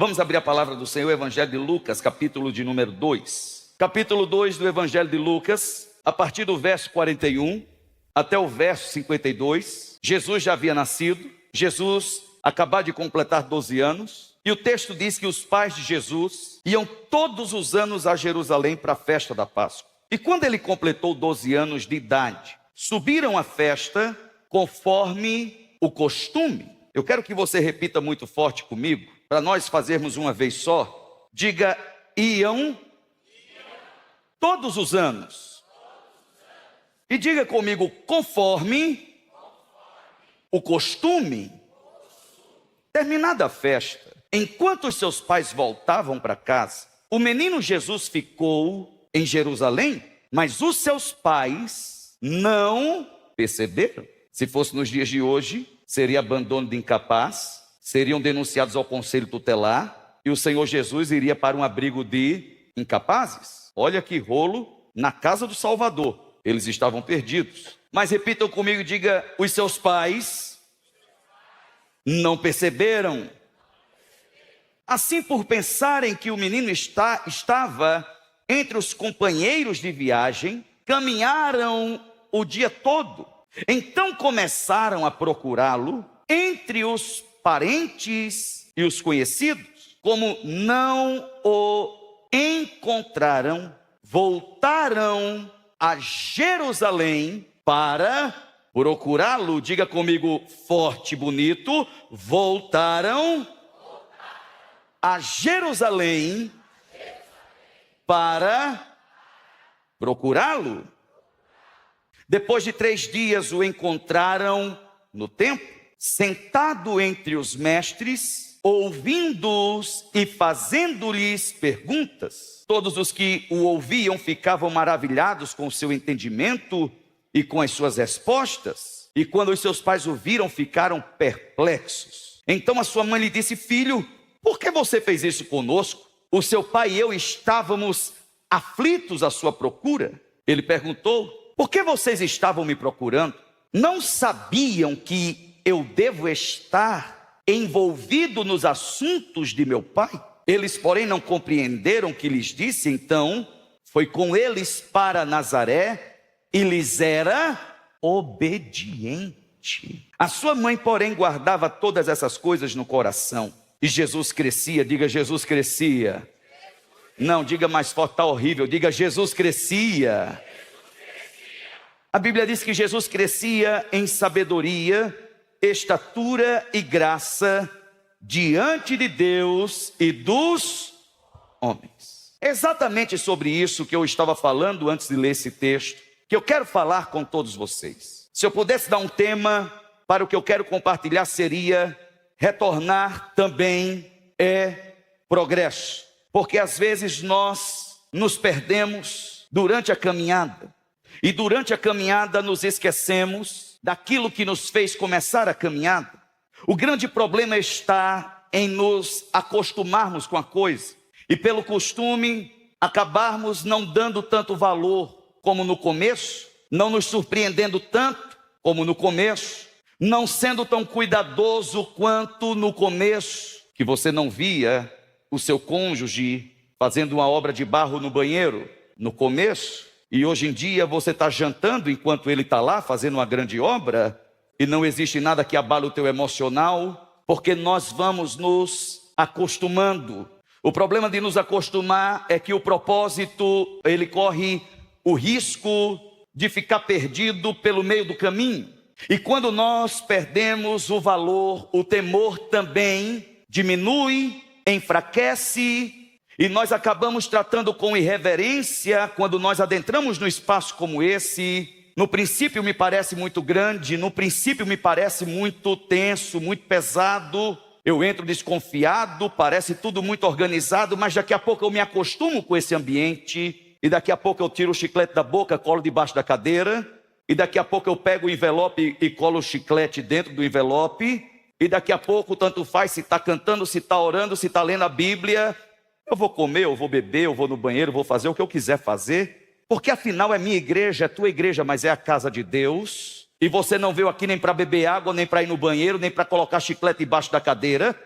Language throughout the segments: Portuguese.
Vamos abrir a palavra do Senhor, Evangelho de Lucas, capítulo de número 2. Capítulo 2 do Evangelho de Lucas, a partir do verso 41 até o verso 52. Jesus já havia nascido, Jesus acabava de completar 12 anos. E o texto diz que os pais de Jesus iam todos os anos a Jerusalém para a festa da Páscoa. E quando ele completou 12 anos de idade, subiram à festa conforme o costume. Eu quero que você repita muito forte comigo, para nós fazermos uma vez só. Diga, iam todos os anos. E diga comigo, conforme o costume. Terminada a festa, enquanto os seus pais voltavam para casa, o menino Jesus ficou em Jerusalém, mas os seus pais não perceberam. Se fosse nos dias de hoje, seria abandono de incapaz, seriam denunciados ao conselho tutelar e o Senhor Jesus iria para um abrigo de incapazes. Olha que rolo na casa do Salvador. Eles estavam perdidos. Mas repitam comigo e diga, os seus pais não perceberam. Assim, por pensarem que o menino estava entre os companheiros de viagem, caminharam o dia todo. Então começaram a procurá-lo entre os parentes e os conhecidos. Como não o encontraram, voltaram a Jerusalém para procurá-lo. Diga comigo forte e bonito, voltaram a Jerusalém para procurá-lo. Depois de 3 dias o encontraram no templo, sentado entre os mestres, ouvindo-os e fazendo-lhes perguntas. Todos os que o ouviam ficavam maravilhados com o seu entendimento e com as suas respostas. E quando os seus pais o viram, ficaram perplexos. Então a sua mãe lhe disse, filho, por que você fez isso conosco? O seu pai e eu estávamos aflitos à sua procura. Ele perguntou, por que vocês estavam me procurando? Não sabiam que eu devo estar envolvido nos assuntos de meu pai? Eles, porém, não compreenderam o que lhes disse. Então foi com eles para Nazaré e lhes era obediente. A sua mãe, porém, guardava todas essas coisas no coração. E Jesus crescia. Diga, Jesus crescia. Não, diga mais forte, está horrível. Diga, Jesus crescia. A Bíblia diz que Jesus crescia em sabedoria, estatura e graça diante de Deus e dos homens. Exatamente sobre isso que eu estava falando antes de ler esse texto, que eu quero falar com todos vocês. Se eu pudesse dar um tema para o que eu quero compartilhar, seria retornar também é progresso. Porque às vezes nós nos perdemos durante a caminhada. E durante a caminhada nos esquecemos daquilo que nos fez começar a caminhada. O grande problema está em nos acostumarmos com a coisa. E pelo costume, acabarmos não dando tanto valor como no começo, não nos surpreendendo tanto como no começo, não sendo tão cuidadoso quanto no começo, que você não via o seu cônjuge fazendo uma obra de barro no banheiro no começo. E hoje em dia você está jantando enquanto ele está lá fazendo uma grande obra e não existe nada que abale o teu emocional, porque nós vamos nos acostumando. O problema de nos acostumar é que o propósito, ele corre o risco de ficar perdido pelo meio do caminho. E quando nós perdemos o valor, o temor também diminui, enfraquece. E nós acabamos tratando com irreverência quando nós adentramos no espaço como esse. No princípio me parece muito grande, no princípio me parece muito tenso, muito pesado. Eu entro desconfiado, parece tudo muito organizado, mas daqui a pouco eu me acostumo com esse ambiente. E daqui a pouco eu tiro o chiclete da boca, colo debaixo da cadeira. E daqui a pouco eu pego o envelope e colo o chiclete dentro do envelope. E daqui a pouco tanto faz se está cantando, se está orando, se está lendo a Bíblia. Eu vou comer, eu vou beber, eu vou no banheiro, eu vou fazer o que eu quiser fazer, porque afinal é minha igreja, é tua igreja, mas é a casa de Deus. E você não veio aqui nem para beber água, nem para ir no banheiro, nem para colocar chiclete debaixo da cadeira.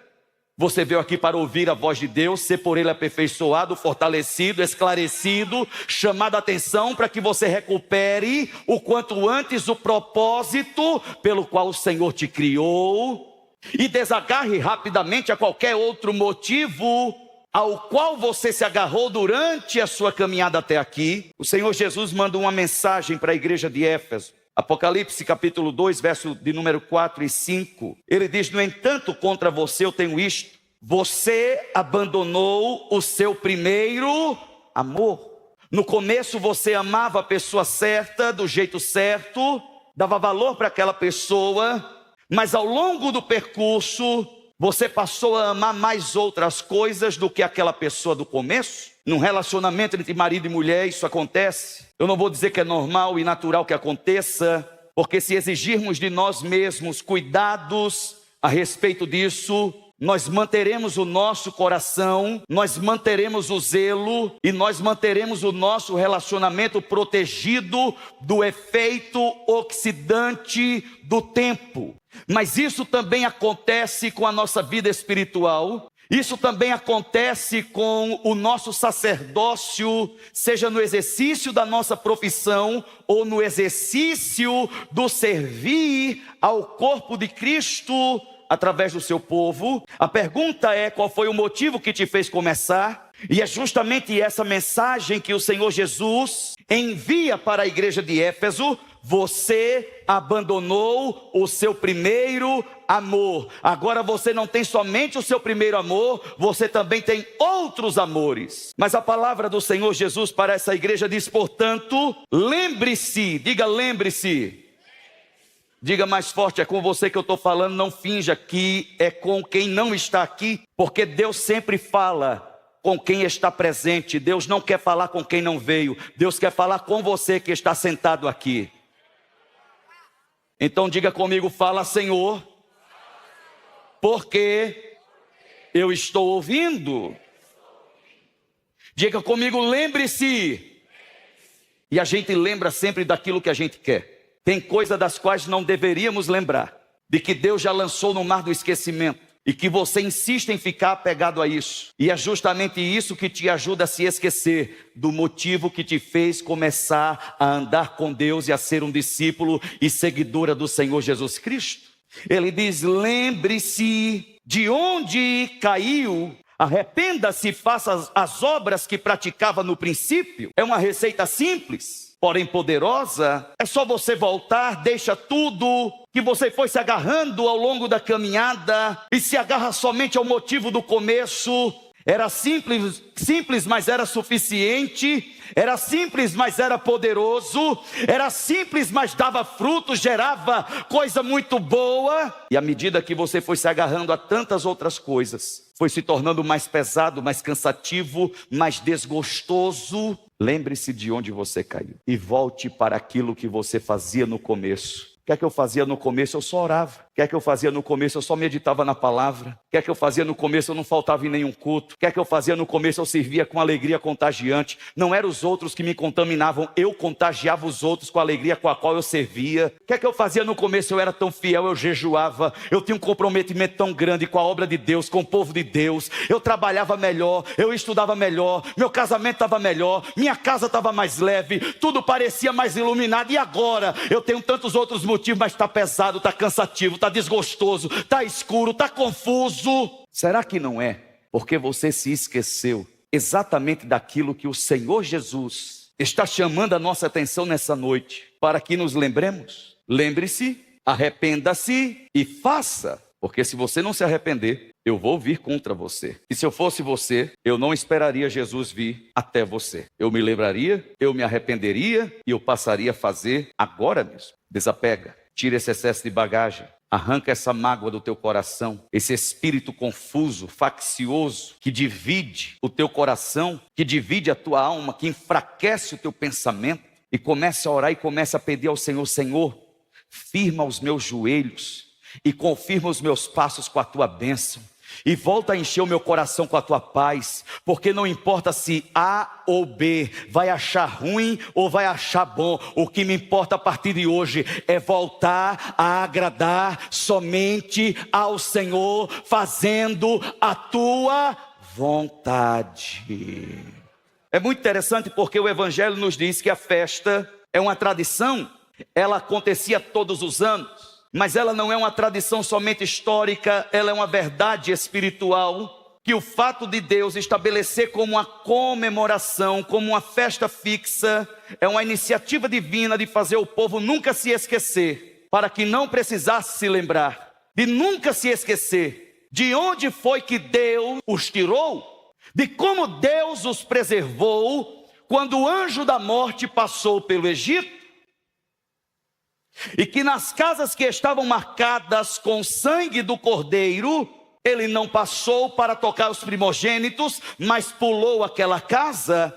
Você veio aqui para ouvir a voz de Deus, ser por Ele aperfeiçoado, fortalecido, esclarecido, chamado a atenção para que você recupere o quanto antes o propósito pelo qual o Senhor te criou e desagarre rapidamente a qualquer outro motivo ao qual você se agarrou durante a sua caminhada até aqui. O Senhor Jesus manda uma mensagem para a igreja de Éfeso. Apocalipse capítulo 2, verso de número 4 e 5. Ele diz: no entanto, contra você eu tenho isto: você abandonou o seu primeiro amor. No começo você amava a pessoa certa, do jeito certo, dava valor para aquela pessoa, mas ao longo do percurso, você passou a amar mais outras coisas do que aquela pessoa do começo. Num relacionamento entre marido e mulher isso acontece. Eu não vou dizer que é normal e natural que aconteça, porque se exigirmos de nós mesmos cuidados a respeito disso, nós manteremos o nosso coração, nós manteremos o zelo e nós manteremos o nosso relacionamento protegido do efeito oxidante do tempo. Mas isso também acontece com a nossa vida espiritual. Isso também acontece com o nosso sacerdócio, seja no exercício da nossa profissão ou no exercício do servir ao corpo de Cristo através do seu povo. A pergunta é: qual foi o motivo que te fez começar? E é justamente essa mensagem que o Senhor Jesus envia para a igreja de Éfeso. Você abandonou o seu primeiro amor. Agora você não tem somente o seu primeiro amor, você também tem outros amores. Mas a palavra do Senhor Jesus para essa igreja diz: portanto, lembre-se. Diga lembre-se. Diga mais forte: é com você que eu estou falando. Não finja que é com quem não está aqui, porque Deus sempre fala com quem está presente. Deus não quer falar com quem não veio. Deus quer falar com você que está sentado aqui. Então diga comigo: fala, Senhor, porque eu estou ouvindo. Diga comigo: lembre-se. E a gente lembra sempre daquilo que a gente quer. Tem coisas das quais não deveríamos lembrar, de que Deus já lançou no mar do esquecimento, e que você insiste em ficar apegado a isso. E é justamente isso que te ajuda a se esquecer do motivo que te fez começar a andar com Deus e a ser um discípulo e seguidora do Senhor Jesus Cristo. Ele diz: lembre-se de onde caiu, arrependa-se e faça as obras que praticava no princípio. É uma receita simples, porém poderosa. É só você voltar, deixa tudo que você foi se agarrando ao longo da caminhada e se agarra somente ao motivo do começo. Era simples, mas era suficiente. Era simples, mas era poderoso. Era simples, mas dava fruto, gerava coisa muito boa. E à medida que você foi se agarrando a tantas outras coisas, foi se tornando mais pesado, mais cansativo, mais desgostoso. Lembre-se de onde você caiu e volte para aquilo que você fazia no começo. O que é que eu fazia no começo? Eu só orava. O que é que eu fazia no começo? Eu só meditava na palavra. O que é que eu fazia no começo? Eu não faltava em nenhum culto. O que é que eu fazia no começo? Eu servia com alegria contagiante. Não eram os outros que me contaminavam, eu contagiava os outros com a alegria com a qual eu servia. O que é que eu fazia no começo? Eu era tão fiel, eu jejuava. Eu tinha um comprometimento tão grande com a obra de Deus, com o povo de Deus. Eu trabalhava melhor, eu estudava melhor, meu casamento estava melhor, minha casa estava mais leve, tudo parecia mais iluminado. E agora eu tenho tantos outros motivos, mas está pesado, está cansativo, está desgostoso, está escuro, está confuso. Será que não é porque você se esqueceu exatamente daquilo que o Senhor Jesus está chamando a nossa atenção nessa noite, para que nos lembremos? Lembre-se, arrependa-se e faça. Porque se você não se arrepender, eu vou vir contra você. E se eu fosse você, eu não esperaria Jesus vir até você. Eu me lembraria, eu me arrependeria e eu passaria a fazer agora mesmo. Desapega, tira esse excesso de bagagem, arranca essa mágoa do teu coração, esse espírito confuso, faccioso, que divide o teu coração, que divide a tua alma, que enfraquece o teu pensamento, e comece a orar e comece a pedir ao Senhor: Senhor, firma os meus joelhos e confirma os meus passos com a tua bênção. E volta a encher o meu coração com a tua paz, porque não importa se A ou B vai achar ruim ou vai achar bom, o que me importa a partir de hoje é voltar a agradar somente ao Senhor, fazendo a tua vontade. É muito interessante porque o Evangelho nos diz que a festa é uma tradição, ela acontecia todos os anos. Mas ela não é uma tradição somente histórica, ela é uma verdade espiritual, que o fato de Deus estabelecer como uma comemoração, como uma festa fixa, é uma iniciativa divina de fazer o povo nunca se esquecer, para que não precisasse se lembrar, de nunca se esquecer de onde foi que Deus os tirou, de como Deus os preservou quando o anjo da morte passou pelo Egito. E que nas casas que estavam marcadas com o sangue do cordeiro, ele não passou para tocar os primogênitos, mas pulou aquela casa.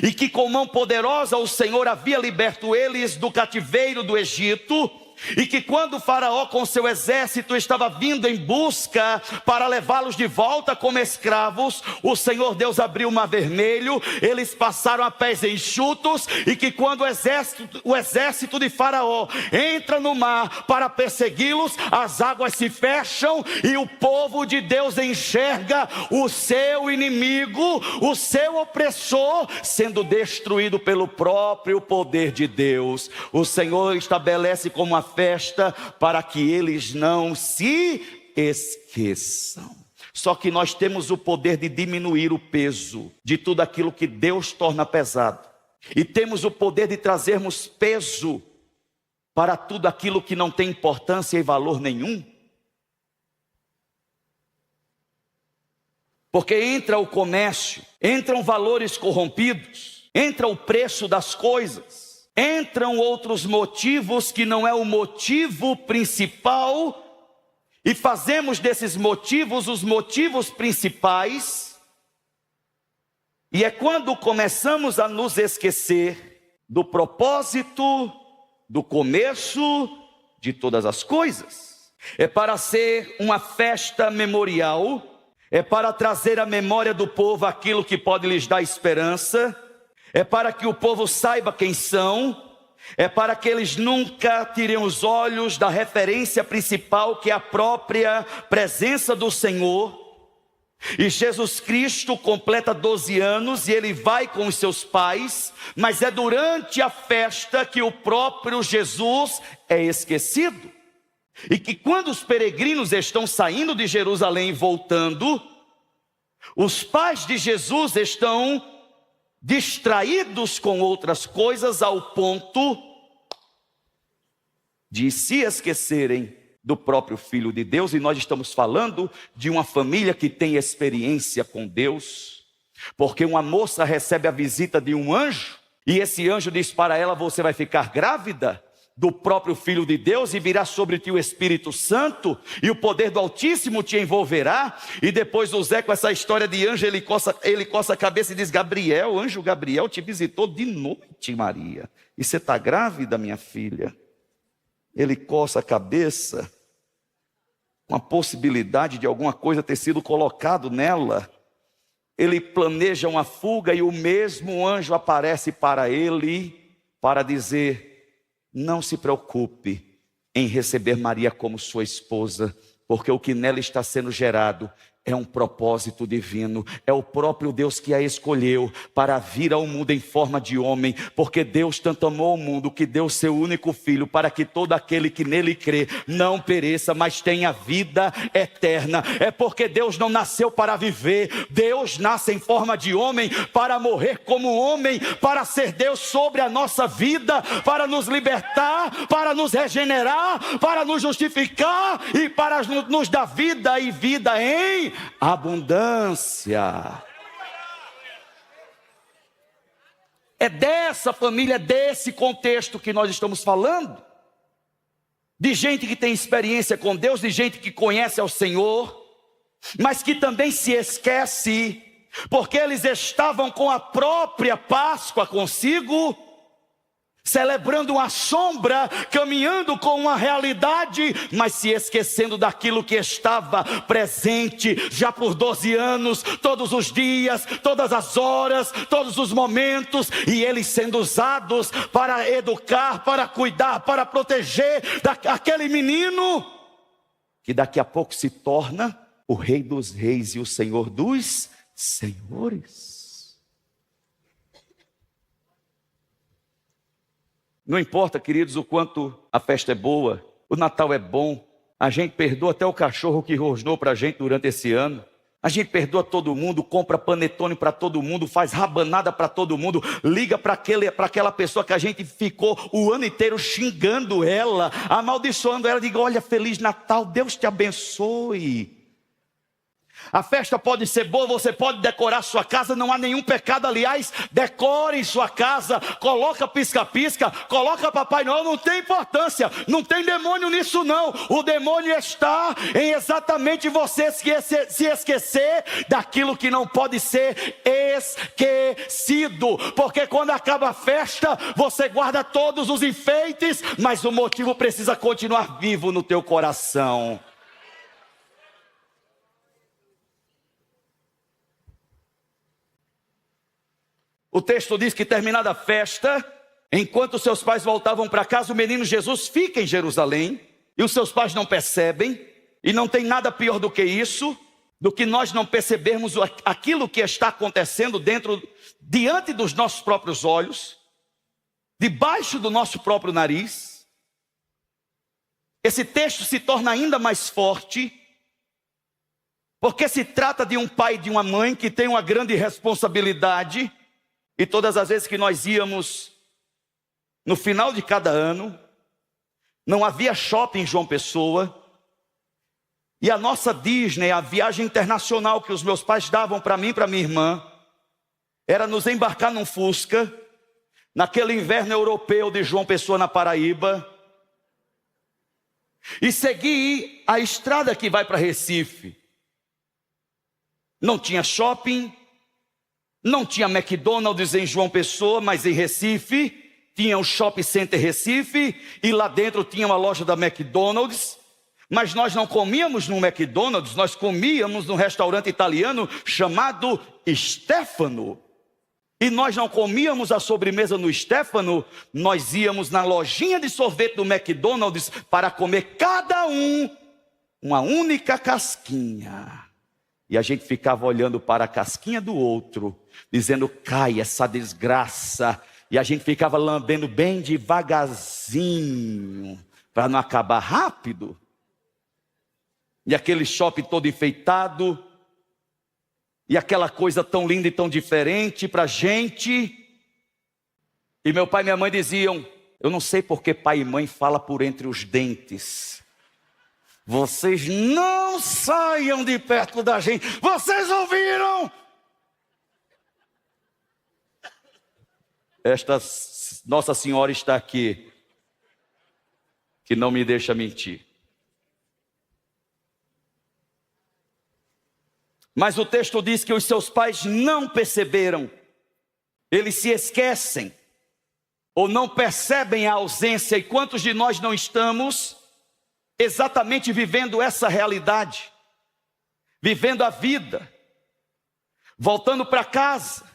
E que com mão poderosa o Senhor havia liberto eles do cativeiro do Egito. E que quando o faraó com seu exército estava vindo em busca para levá-los de volta como escravos, o Senhor Deus abriu o mar vermelho, eles passaram a pés enxutos. E que quando o exército de faraó entra no mar para persegui-los, as águas se fecham e o povo de Deus enxerga o seu inimigo, o seu opressor, sendo destruído pelo próprio poder de Deus. O Senhor estabelece como uma festa para que eles não se esqueçam. Só que nós temos o poder de diminuir o peso de tudo aquilo que Deus torna pesado, e temos o poder de trazermos peso para tudo aquilo que não tem importância e valor nenhum. Porque entra o comércio, entram valores corrompidos, entra o preço das coisas, entram outros motivos que não é o motivo principal, e fazemos desses motivos os motivos principais. E é quando começamos a nos esquecer do propósito, do começo de todas as coisas. É para ser uma festa memorial, é para trazer à memória do povo aquilo que pode lhes dar esperança, é para que o povo saiba quem são, é para que eles nunca tirem os olhos da referência principal, que é a própria presença do Senhor. E Jesus Cristo completa 12 anos e ele vai com os seus pais, mas é durante a festa que o próprio Jesus é esquecido. E que quando os peregrinos estão saindo de Jerusalém e voltando, os pais de Jesus estão distraídos com outras coisas ao ponto de se esquecerem do próprio Filho de Deus. E nós estamos falando de uma família que tem experiência com Deus, porque uma moça recebe a visita de um anjo, e esse anjo diz para ela: você vai ficar grávida do próprio Filho de Deus, e virá sobre ti o Espírito Santo, e o poder do Altíssimo te envolverá. E depois o Zé, com essa história de anjo, ele coça a cabeça e diz: Gabriel, anjo Gabriel te visitou de noite, Maria, e você está grávida, minha filha. Ele coça a cabeça com a possibilidade de alguma coisa ter sido colocado nela. Ele planeja uma fuga, e o mesmo anjo aparece para ele para dizer: não se preocupe em receber Maria como sua esposa, porque o que nela está sendo gerado é um propósito divino, é o próprio Deus que a escolheu para vir ao mundo em forma de homem, porque Deus tanto amou o mundo que deu seu único filho, para que todo aquele que nele crê não pereça, mas tenha vida eterna. É porque Deus não nasceu para viver, Deus nasce em forma de homem para morrer como homem, para ser Deus sobre a nossa vida, para nos libertar, para nos regenerar, para nos justificar e para nos dar vida, e vida em abundância. É dessa família, desse contexto que nós estamos falando, de gente que tem experiência com Deus, de gente que conhece ao Senhor, mas que também se esquece, porque eles estavam com a própria Páscoa consigo, celebrando uma sombra, caminhando com uma realidade, mas se esquecendo daquilo que estava presente já por 12 anos, todos os dias, todas as horas, todos os momentos, e eles sendo usados para educar, para cuidar, para proteger daquele menino, que daqui a pouco se torna o Rei dos Reis e o Senhor dos Senhores. Não importa, queridos, o quanto a festa é boa, o Natal é bom, a gente perdoa até o cachorro que rosnou para a gente durante esse ano, a gente perdoa todo mundo, compra panetone para todo mundo, faz rabanada para todo mundo, liga para aquela pessoa que a gente ficou o ano inteiro xingando ela, amaldiçoando ela, diga: olha, Feliz Natal, Deus te abençoe. A festa pode ser boa, você pode decorar sua casa, não há nenhum pecado. Aliás, decore sua casa, coloca pisca-pisca, coloca Papai Noel, não tem importância, não tem demônio nisso não. O demônio está em exatamente você se esquecer daquilo que não pode ser esquecido, porque quando acaba a festa, você guarda todos os enfeites, mas o motivo precisa continuar vivo no teu coração. O texto diz que, terminada a festa, enquanto seus pais voltavam para casa, o menino Jesus fica em Jerusalém, e os seus pais não percebem, e não tem nada pior do que isso, do que nós não percebermos aquilo que está acontecendo diante dos nossos próprios olhos, debaixo do nosso próprio nariz. Esse texto se torna ainda mais forte, porque se trata de um pai e de uma mãe que tem uma grande responsabilidade. E todas as vezes que nós íamos, no final de cada ano, não havia shopping em João Pessoa, e a nossa Disney, a viagem internacional que os meus pais davam para mim e para minha irmã, era nos embarcar num Fusca, naquele inverno europeu de João Pessoa, na Paraíba, e seguir a estrada que vai para Recife. Não tinha shopping, não tinha McDonald's em João Pessoa, mas em Recife tinha o Shopping Center Recife, e lá dentro tinha uma loja da McDonald's. Mas nós não comíamos no McDonald's, nós comíamos num restaurante italiano chamado Stefano. E nós não comíamos a sobremesa no Stefano, nós íamos na lojinha de sorvete do McDonald's para comer cada uma única casquinha. E a gente ficava olhando para a casquinha do outro, dizendo: cai essa desgraça. E a gente ficava lambendo bem devagarzinho, para não acabar rápido. E aquele shopping todo enfeitado, e aquela coisa tão linda e tão diferente para a gente. E meu pai e minha mãe diziam: eu não sei porque pai e mãe falam por entre os dentes. Vocês não saiam de perto da gente. Vocês ouviram? Esta Nossa Senhora está aqui, que não me deixa mentir. Mas o texto diz que os seus pais não perceberam. Eles se esquecem, ou não percebem a ausência. E quantos de nós não estamos exatamente vivendo essa realidade, vivendo a vida, voltando para casa,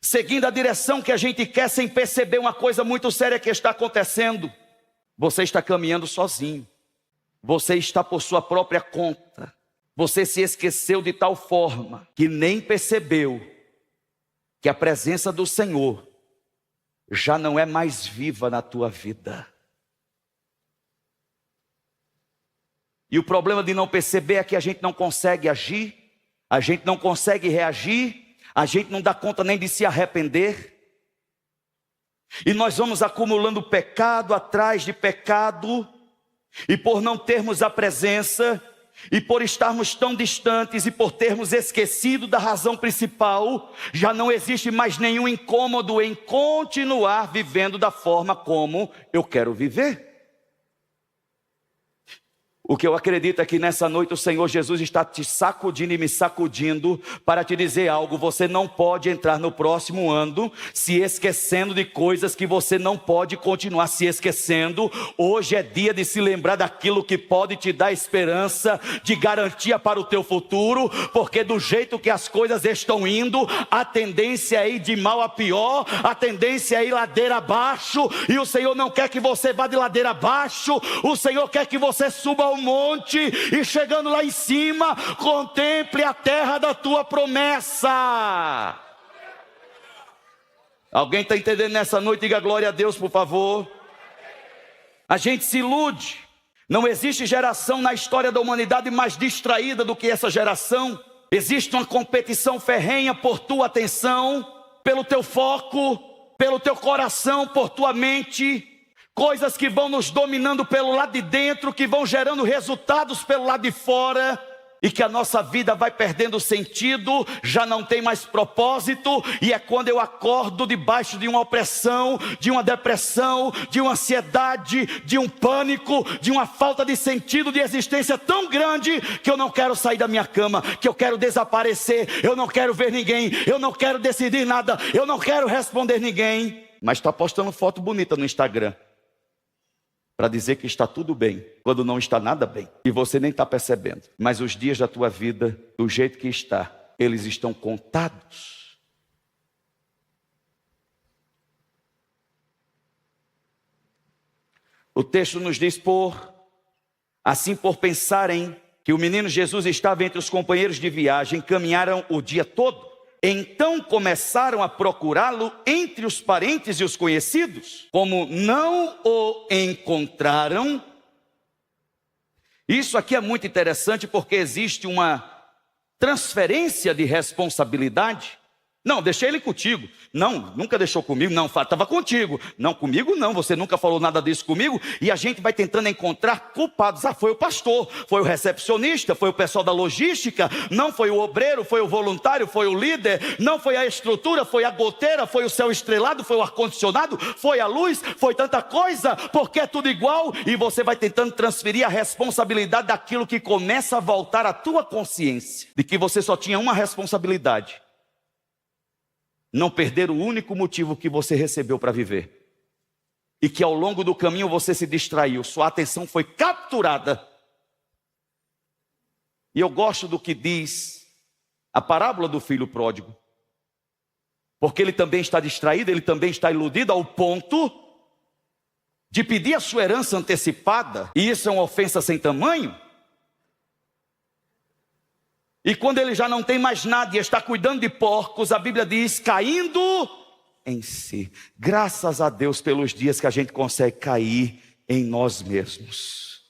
seguindo a direção que a gente quer, sem perceber uma coisa muito séria que está acontecendo? Você está caminhando sozinho, você está por sua própria conta, você se esqueceu de tal forma que nem percebeu que a presença do Senhor já não é mais viva na tua vida. E o problema de não perceber é que a gente não consegue agir, a gente não consegue reagir, a gente não dá conta nem de se arrepender. E nós vamos acumulando pecado atrás de pecado, e por não termos a presença, e por estarmos tão distantes, e por termos esquecido da razão principal, já não existe mais nenhum incômodo em continuar vivendo da forma como eu quero viver. O que eu acredito é que nessa noite o Senhor Jesus está te sacudindo e me sacudindo para te dizer algo. Você não pode entrar no próximo ano se esquecendo de coisas que você não pode continuar se esquecendo. Hoje é dia de se lembrar daquilo que pode te dar esperança, de garantia para o teu futuro, porque do jeito que as coisas estão indo, a tendência é ir de mal a pior, a tendência é ir ladeira abaixo, e o Senhor não quer que você vá de ladeira abaixo. O Senhor quer que você suba ao monte e chegando lá em cima, contemple a terra da tua promessa. Alguém está entendendo nessa noite? Diga glória a Deus, por favor. A gente se ilude. Não existe geração na história da humanidade mais distraída do que essa geração. Existe uma competição ferrenha por tua atenção, pelo teu foco, pelo teu coração, por tua mente. Coisas que vão nos dominando pelo lado de dentro, que vão gerando resultados pelo lado de fora, e que a nossa vida vai perdendo sentido, já não tem mais propósito, e é quando eu acordo debaixo de uma opressão, de uma depressão, de uma ansiedade, de um pânico, de uma falta de sentido de existência tão grande, que eu não quero sair da minha cama, que eu quero desaparecer, eu não quero ver ninguém, eu não quero decidir nada, eu não quero responder ninguém, mas está postando foto bonita no Instagram, para dizer que está tudo bem, quando não está nada bem, e você nem está percebendo. Mas os dias da tua vida, do jeito que está, eles estão contados. O texto nos diz assim por pensarem que o menino Jesus estava entre os companheiros de viagem, caminharam o dia todo. Então começaram a procurá-lo entre os parentes e os conhecidos. Como não o encontraram, isso aqui é muito interessante porque existe uma transferência de responsabilidade. Não, deixei ele contigo. Não, nunca deixou comigo. Não, estava contigo. Não, comigo não, você nunca falou nada disso comigo. E a gente vai tentando encontrar culpados. Foi o pastor, foi o recepcionista, foi o pessoal da logística. Não foi o obreiro, foi o voluntário, foi o líder. Não foi a estrutura, foi a goteira, foi o céu estrelado, foi o ar-condicionado, foi a luz, foi tanta coisa, porque é tudo igual. E você vai tentando transferir a responsabilidade daquilo que começa a voltar à tua consciência, de que você só tinha uma responsabilidade: não perder o único motivo que você recebeu para viver. E que ao longo do caminho você se distraiu, sua atenção foi capturada. E eu gosto do que diz a parábola do filho pródigo. Porque ele também está distraído, ele também está iludido ao ponto de pedir a sua herança antecipada. E isso é uma ofensa sem tamanho. E quando ele já não tem mais nada e está cuidando de porcos, a Bíblia diz, caindo em si. Graças a Deus pelos dias que a gente consegue cair em nós mesmos,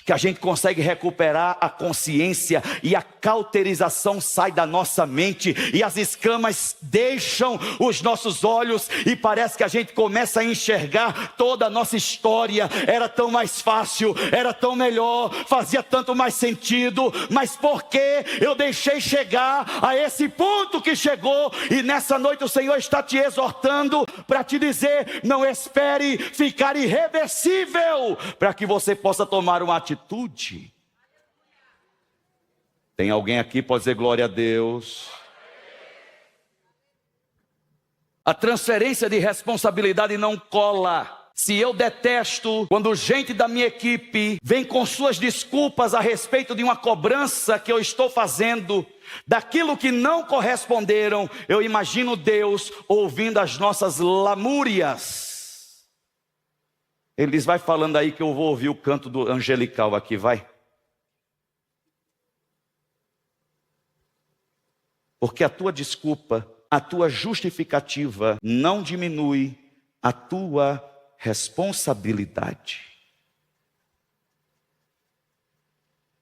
que a gente consegue recuperar a consciência e a cauterização sai da nossa mente e as escamas deixam os nossos olhos e parece que a gente começa a enxergar toda a nossa história. Era tão mais fácil, era tão melhor, fazia tanto mais sentido, mas por que eu deixei chegar a esse ponto que chegou? E nessa noite o Senhor está te exortando para te dizer, não espere ficar irreversível para que você possa tomar uma atitude. Tem alguém aqui que pode dizer glória a Deus? A transferência de responsabilidade não cola. Se eu detesto quando gente da minha equipe vem com suas desculpas a respeito de uma cobrança que eu estou fazendo, daquilo que não corresponderam, eu imagino Deus ouvindo as nossas lamúrias. Ele diz, vai falando aí que eu vou ouvir o canto do angelical aqui, vai. Porque a tua desculpa, a tua justificativa não diminui a tua responsabilidade.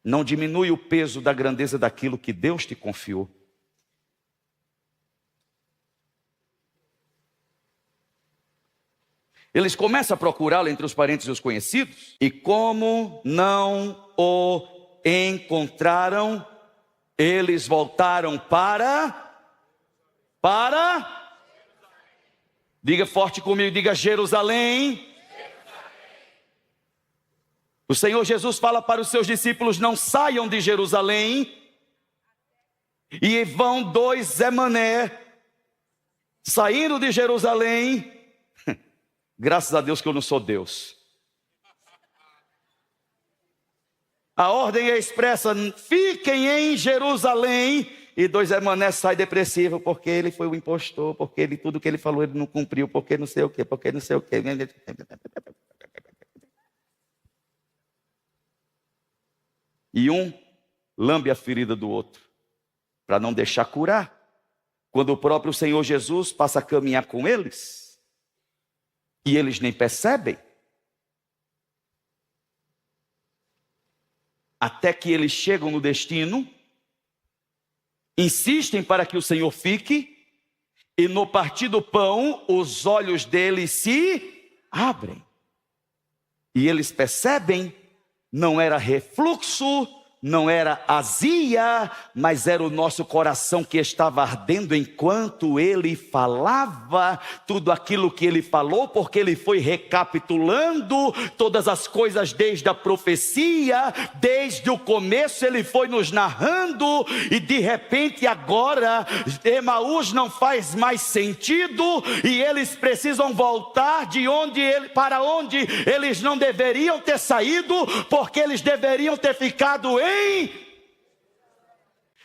Não diminui o peso da grandeza daquilo que Deus te confiou. Eles começam a procurá-lo entre os parentes e os conhecidos. E como não o encontraram, eles voltaram diga forte comigo, diga Jerusalém. O Senhor Jesus fala para os seus discípulos: não saiam de Jerusalém. E vão dois Zé Mané, saindo de Jerusalém. Graças a Deus que eu não sou Deus. A ordem é expressa: fiquem em Jerusalém. E dois Zé Mané saem depressivos, porque ele foi o impostor, porque ele, tudo que ele falou ele não cumpriu, porque não sei o quê, porque não sei o quê. E um lambe a ferida do outro, para não deixar curar, quando o próprio Senhor Jesus passa a caminhar com eles, e eles nem percebem, até que eles chegam no destino, insistem para que o Senhor fique, e no partir do pão, os olhos deles se abrem, e eles percebem, não era refluxo, não era azia, mas era o nosso coração que estava ardendo enquanto ele falava tudo aquilo que ele falou, porque ele foi recapitulando todas as coisas desde a profecia, desde o começo ele foi nos narrando, e de repente agora Emaús não faz mais sentido, e eles precisam voltar para onde eles não deveriam ter saído, porque eles deveriam ter ficado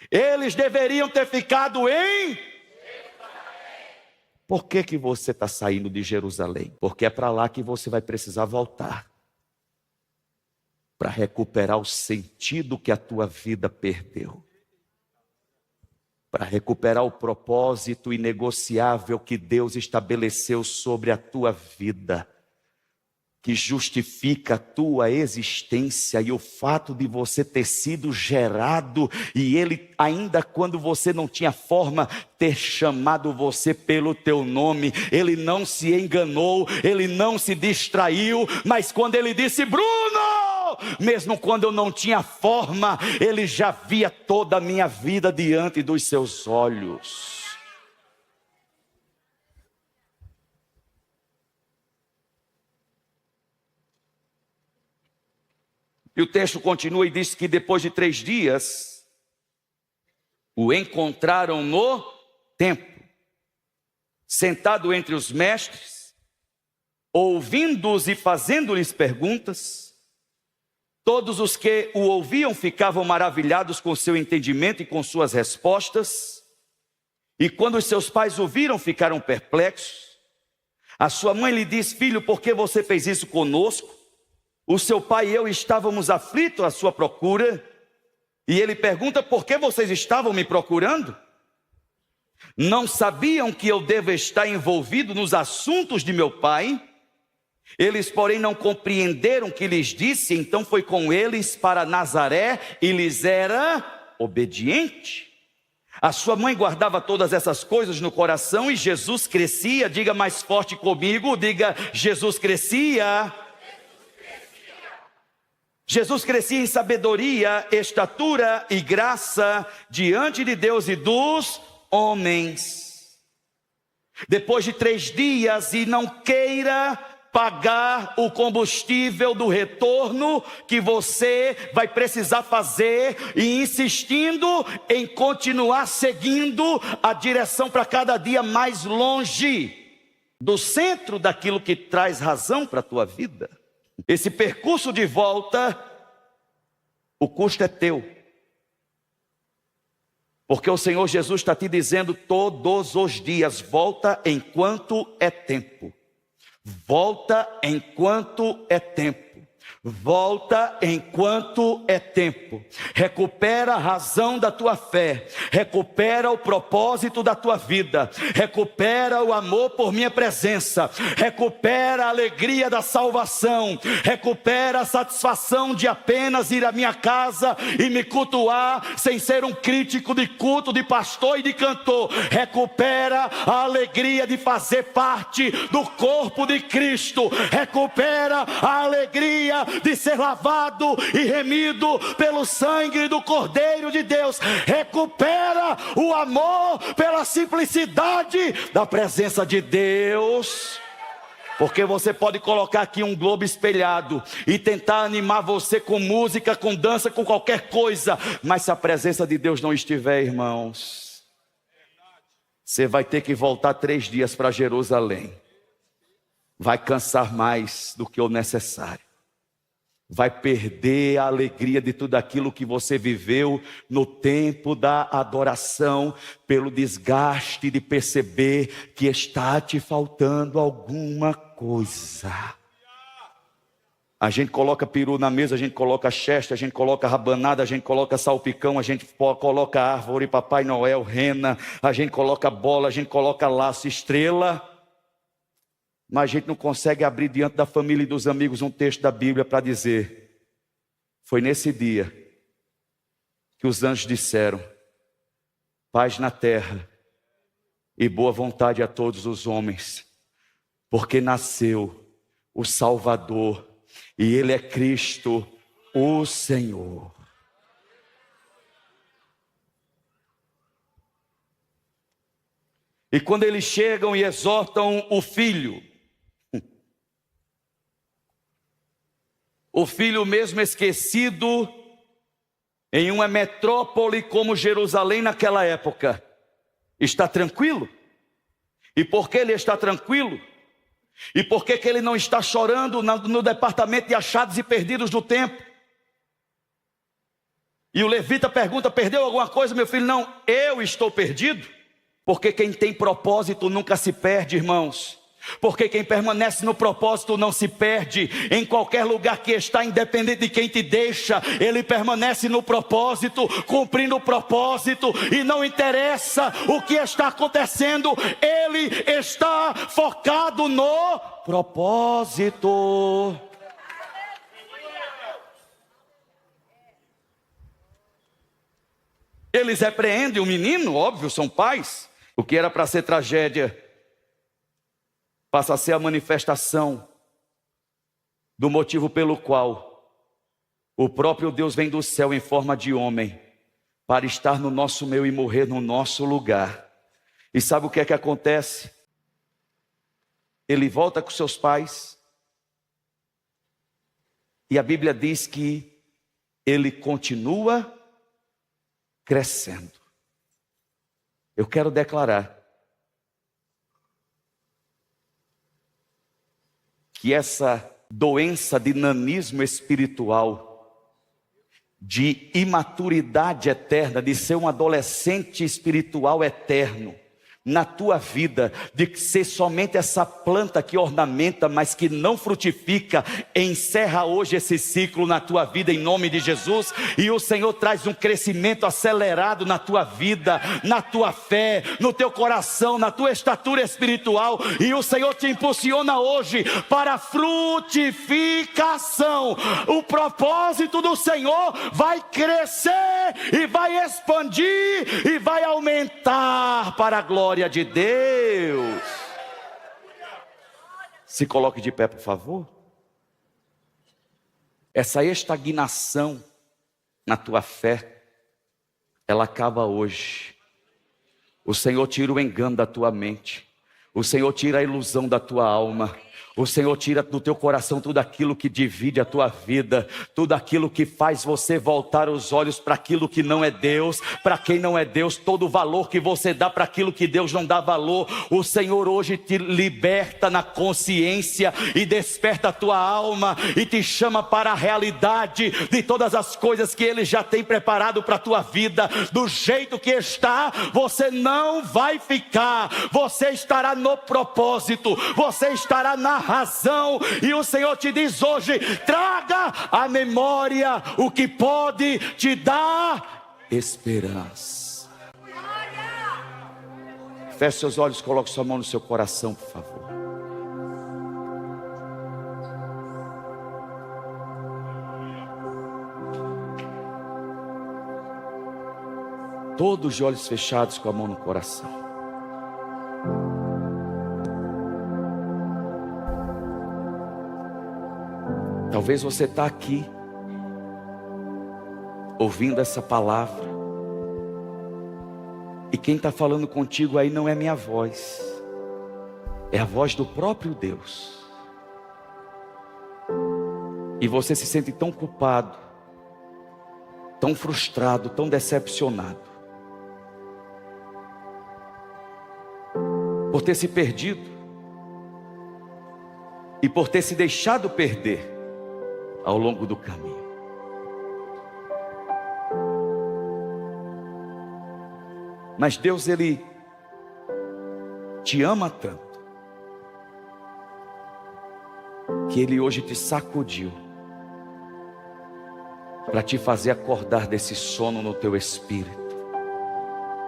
eles deveriam ter ficado em... Por que você está saindo de Jerusalém? Porque é para lá que você vai precisar voltar, para recuperar o sentido que a tua vida perdeu, para recuperar o propósito inegociável que Deus estabeleceu sobre a tua vida, que justifica a tua existência e o fato de você ter sido gerado, e Ele, ainda quando você não tinha forma, ter chamado você pelo teu nome. Ele não se enganou, Ele não se distraiu, mas quando Ele disse: Bruno, mesmo quando eu não tinha forma, Ele já via toda a minha vida diante dos seus olhos. E o texto continua e diz que depois de 3 dias, o encontraram no templo, sentado entre os mestres, ouvindo-os e fazendo-lhes perguntas. Todos os que o ouviam ficavam maravilhados com seu entendimento e com suas respostas. E quando os seus pais o viram, ficaram perplexos. A sua mãe lhe disse: filho, por que você fez isso conosco? O seu pai e eu estávamos aflitos à sua procura. E ele pergunta: por que vocês estavam me procurando? Não sabiam que eu devo estar envolvido nos assuntos de meu pai? Eles, porém, não compreenderam o que lhes disse. Então foi com eles para Nazaré e lhes era obediente. A sua mãe guardava todas essas coisas no coração, e Jesus crescia. Diga mais forte comigo, diga: Jesus crescia. Jesus crescia em sabedoria, estatura e graça diante de Deus e dos homens. Depois de 3 dias, e não queira pagar o combustível do retorno que você vai precisar fazer, e insistindo em continuar seguindo a direção para cada dia mais longe do centro daquilo que traz razão para a tua vida. Esse percurso de volta, o custo é teu, porque o Senhor Jesus está te dizendo todos os dias: volta enquanto é tempo, volta enquanto é tempo, volta enquanto é tempo. Recupera a razão da tua fé, recupera o propósito da tua vida, recupera o amor por minha presença, recupera a alegria da salvação, recupera a satisfação de apenas ir à minha casa e me cultuar sem ser um crítico de culto, de pastor e de cantor. Recupera a alegria de fazer parte do corpo de Cristo, recupera a alegria de ser lavado e remido pelo sangue do Cordeiro de Deus. Recupera o amor pela simplicidade da presença de Deus. Porque você pode colocar aqui um globo espelhado e tentar animar você com música, com dança, com qualquer coisa, mas se a presença de Deus não estiver, irmãos, você vai ter que voltar 3 dias para Jerusalém. Vai cansar mais do que o necessário. Vai perder a alegria de tudo aquilo que você viveu no tempo da adoração, pelo desgaste de perceber que está te faltando alguma coisa. A gente coloca peru na mesa, a gente coloca cheste, a gente coloca rabanada, a gente coloca salpicão, a gente coloca árvore, Papai Noel, rena, a gente coloca bola, a gente coloca laço, estrela. Mas a gente não consegue abrir diante da família e dos amigos um texto da Bíblia para dizer: foi nesse dia que os anjos disseram: paz na terra e boa vontade a todos os homens, porque nasceu o Salvador e Ele é Cristo, o Senhor. E quando eles chegam e exortam o filho mesmo esquecido em uma metrópole como Jerusalém naquela época, está tranquilo? E por que ele está tranquilo? E por que ele não está chorando no departamento de achados e perdidos do templo? E o levita pergunta: perdeu alguma coisa, meu filho? Não, eu estou perdido. Porque quem tem propósito nunca se perde, irmãos. Porque quem permanece no propósito não se perde. Em qualquer lugar que está, independente de quem te deixa, ele permanece no propósito, cumprindo o propósito. E não interessa o que está acontecendo, ele está focado no propósito. Eles repreendem o menino, óbvio, são pais. O que era para ser tragédia passa a ser a manifestação do motivo pelo qual o próprio Deus vem do céu em forma de homem para estar no nosso meio e morrer no nosso lugar. E sabe o que é que acontece? Ele volta com seus pais e a Bíblia diz que ele continua crescendo. Eu quero declarar que essa doença de nanismo espiritual, de imaturidade eterna, de ser um adolescente espiritual eterno, na tua vida, de ser somente essa planta que ornamenta, mas que não frutifica, encerra hoje esse ciclo na tua vida em nome de Jesus, e o Senhor traz um crescimento acelerado na tua vida, na tua fé, no teu coração, na tua estatura espiritual, e o Senhor te impulsiona hoje para frutificação. O propósito do Senhor vai crescer e vai expandir e vai aumentar para a glória de Deus. Se coloque de pé, por favor. Essa estagnação na tua fé, ela acaba hoje. O Senhor tira o engano da tua mente. O Senhor tira a ilusão da tua alma. O Senhor tira do teu coração tudo aquilo que divide a tua vida, tudo aquilo que faz você voltar os olhos para aquilo que não é Deus, para quem não é Deus, todo o valor que você dá para aquilo que Deus não dá valor. O Senhor hoje te liberta na consciência e desperta a tua alma e te chama para a realidade de todas as coisas que Ele já tem preparado para a tua vida. Do jeito que está, você não vai ficar, você estará no propósito, você estará na razão, e o Senhor te diz hoje: traga à memória o que pode te dar esperança. Feche seus olhos, coloque sua mão no seu coração, por favor. Todos os olhos fechados, com a mão no coração. Talvez você está aqui, ouvindo essa palavra, e quem está falando contigo aí não é minha voz, é a voz do próprio Deus. e você se sente tão culpado, tão frustrado, tão decepcionado, por ter se perdido e por ter se deixado perder ao longo do caminho. Mas Deus, Ele te ama tanto, que Ele hoje te sacudiu, para te fazer acordar desse sono no teu espírito,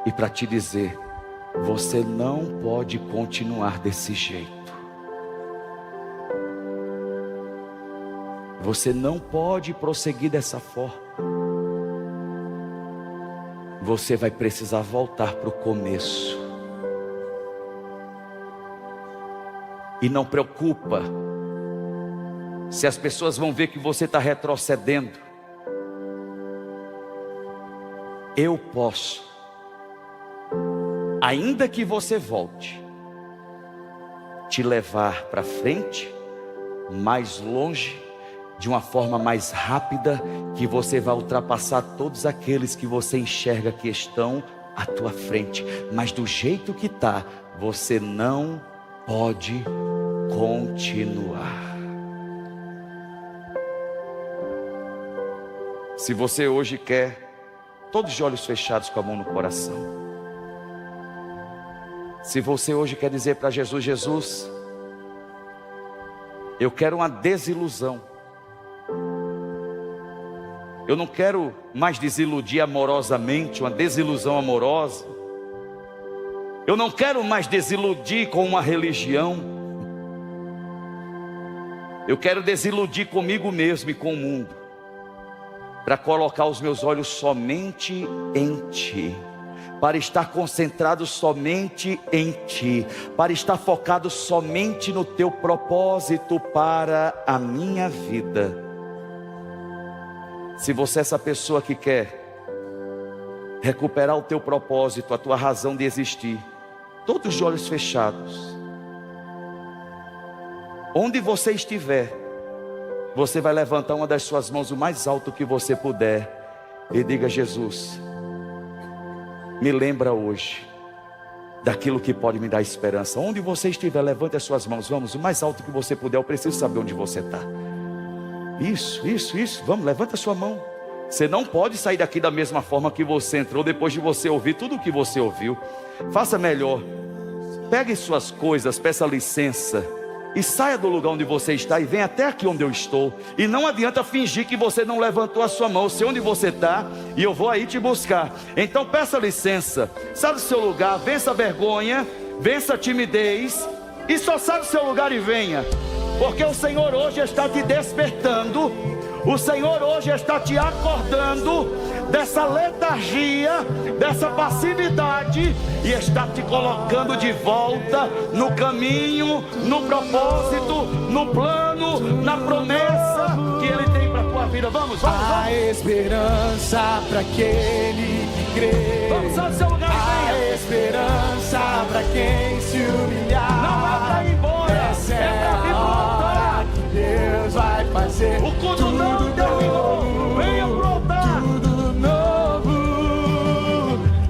e para te dizer: você não pode continuar desse jeito, você não pode prosseguir dessa forma. Você vai precisar voltar para o começo. E não preocupa se as pessoas vão ver que você está retrocedendo. Eu posso, ainda que você volte, te levar para frente, mais longe, de uma forma mais rápida, que você vai ultrapassar todos aqueles que você enxerga que estão à tua frente. Mas do jeito que está, você não pode continuar. Se você hoje quer, todos de olhos fechados, com a mão no coração, se você hoje quer dizer para Jesus: Jesus, eu quero uma desilusão, eu não quero mais desiludir amorosamente, uma desilusão amorosa. Eu não quero mais desiludir com uma religião. Eu quero desiludir comigo mesmo e com o mundo, para colocar os meus olhos somente em Ti, para estar concentrado somente em Ti, para estar focado somente no Teu propósito para a minha vida. Se você é essa pessoa que quer recuperar o teu propósito, a tua razão de existir, todos de olhos fechados, onde você estiver, você vai levantar uma das suas mãos o mais alto que você puder e diga: Jesus, me lembra hoje daquilo que pode me dar esperança. Onde você estiver, levante as suas mãos, vamos, o mais alto que você puder. Eu preciso saber onde você está. Isso, vamos, levanta a sua mão. Você não pode sair daqui da mesma forma que você entrou, depois de você ouvir tudo o que você ouviu. Faça melhor, pegue suas coisas, peça licença e saia do lugar onde você está e venha até aqui onde eu estou. E não adianta fingir que você não levantou a sua mão. Eu sei onde você está e eu vou aí te buscar. Então peça licença, saia do seu lugar, vença a vergonha, vença a timidez e só saia do seu lugar e venha. Porque o Senhor hoje está te despertando, o Senhor hoje está te acordando dessa letargia, dessa passividade, e está te colocando de volta no caminho, no propósito, no plano, na promessa que Ele tem para a tua vida. Vamos. A esperança para aquele que crê. Vamos, sai do seu lugar e venha. A esperança para quem se humilhar. Não é para ir embora, é para vir pro altar. Deus vai fazer o culto não terminou. Venha pro altar. Tudo novo.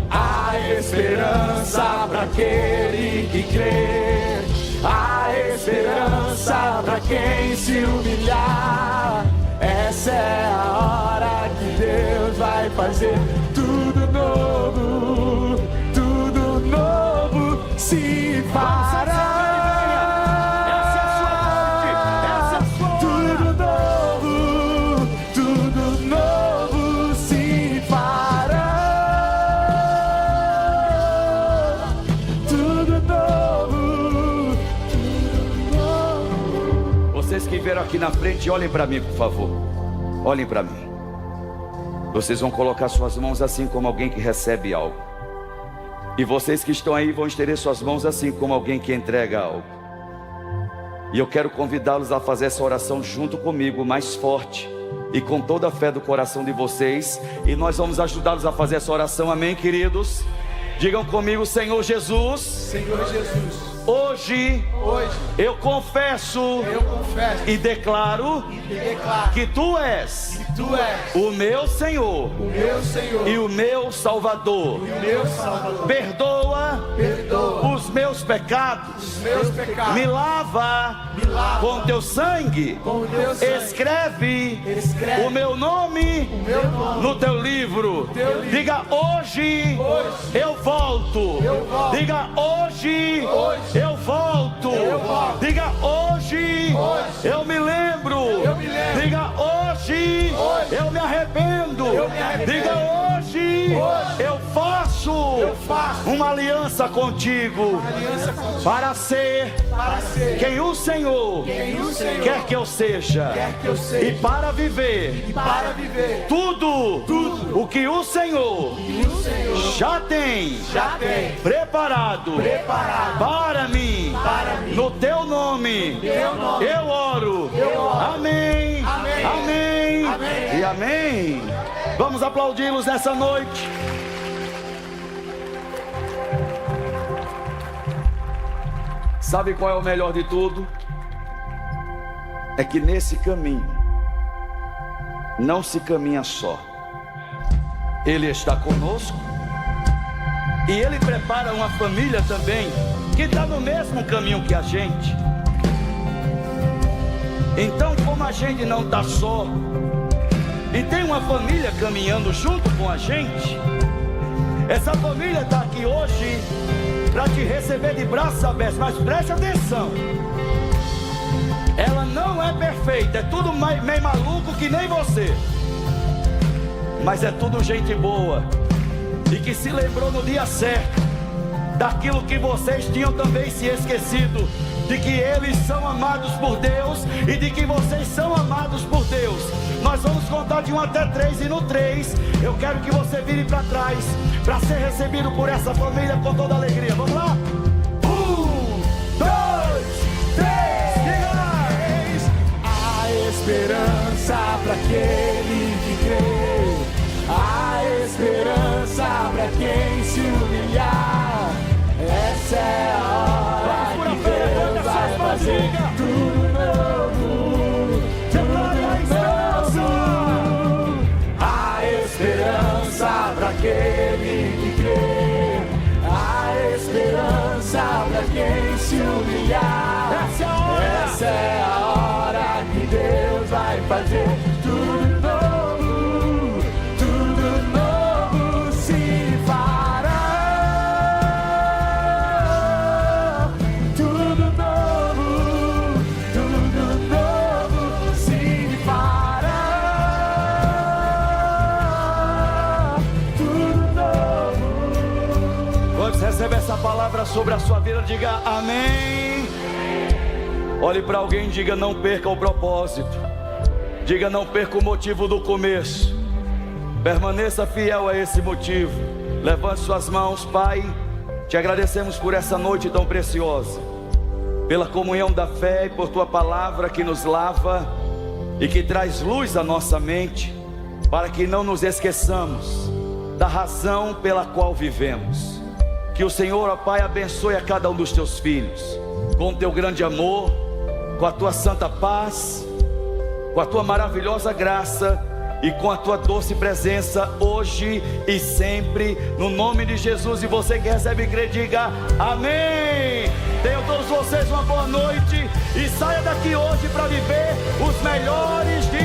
A esperança para aquele que crê. A esperança para quem se humilhar. Essa é a hora que Deus vai fazer tudo novo se fará. Essa é a sua noite, essa é a sua hora. Tudo novo se fará. Tudo novo. Vocês que vieram aqui na frente, olhem para mim, por favor. Olhem para mim. Vocês vão colocar suas mãos assim como alguém que recebe algo. E vocês que estão aí vão estender suas mãos assim como alguém que entrega algo. E eu quero convidá-los a fazer essa oração junto comigo, mais forte e com toda a fé do coração de vocês. E nós vamos ajudá-los a fazer essa oração, amém, queridos? Digam comigo, Senhor Jesus. Senhor Jesus, Hoje hoje eu confesso eu confesso e declaro e declaro que Tu és que Tu és o meu Senhor o meu Senhor e o meu Salvador. e o meu Salvador. Perdoa Perdoa os meus pecados, os meus pecados, me lava me lava com Teu sangue, com o Teu sangue, escreve escreve o meu nome o meu nome no Teu livro. Teu livro. Diga hoje eu volto. Eu volto. Diga hoje eu volto. Eu volto. Diga hoje eu me lembro. Eu me lembro. Diga hoje eu me arrependo. Eu me arrependo. Diga hoje eu faço faço uma aliança contigo aliança contigo para ser para ser quem o Senhor quem o Senhor quer que eu seja, quer que eu seja, e para viver e para viver tudo o que o Senhor e o Senhor já tem preparado para mim, no Teu nome. Eu oro. Amém. Amém. E amém. Vamos aplaudi-los nessa noite. Sabe qual é o melhor de tudo? É que nesse caminho não se caminha só. Ele está conosco e Ele prepara uma família também que está no mesmo caminho que a gente. Então, como a gente não está só e tem uma família caminhando junto com a gente, essa família está aqui hoje para te receber de braços abertos. Mas preste atenção, ela não é perfeita, é tudo meio maluco que nem você, mas é tudo gente boa e que se lembrou no dia certo daquilo que vocês tinham também se esquecido, de que eles são amados por Deus e de que vocês são amados por Deus. Nós vamos contar de 1 até 3 e no 3 eu quero que você vire para trás para ser recebido por essa família com toda alegria. Vamos lá? 1, 2, 3, diga lá! A esperança para aquele que crê, a esperança para quem se humilhar. Essa é a hora que Deus vai fazer tudo novo, tudo novo. A esperança para aquele que crê, a esperança para quem se humilhar. Essa é a hora que Deus vai fazer tudo novo, tudo novo se fará. Tudo novo se fará. Tudo novo. Quando você recebe essa palavra sobre a sua vida, diga amém. Olhe para alguém e diga: não perca o propósito. Diga: não perca o motivo do começo. Permaneça fiel a esse motivo. Levante suas mãos. Pai, te agradecemos por essa noite tão preciosa, pela comunhão da fé e por Tua palavra que nos lava e que traz luz à nossa mente, para que não nos esqueçamos da razão pela qual vivemos. Que o Senhor, ó Pai, abençoe a cada um dos Teus filhos com o Teu grande amor, com a Tua santa paz, com a Tua maravilhosa graça e com a Tua doce presença hoje e sempre, no nome de Jesus. E você que recebe e crê, diga amém. Tenham todos vocês uma boa noite e saia daqui hoje para viver os melhores dias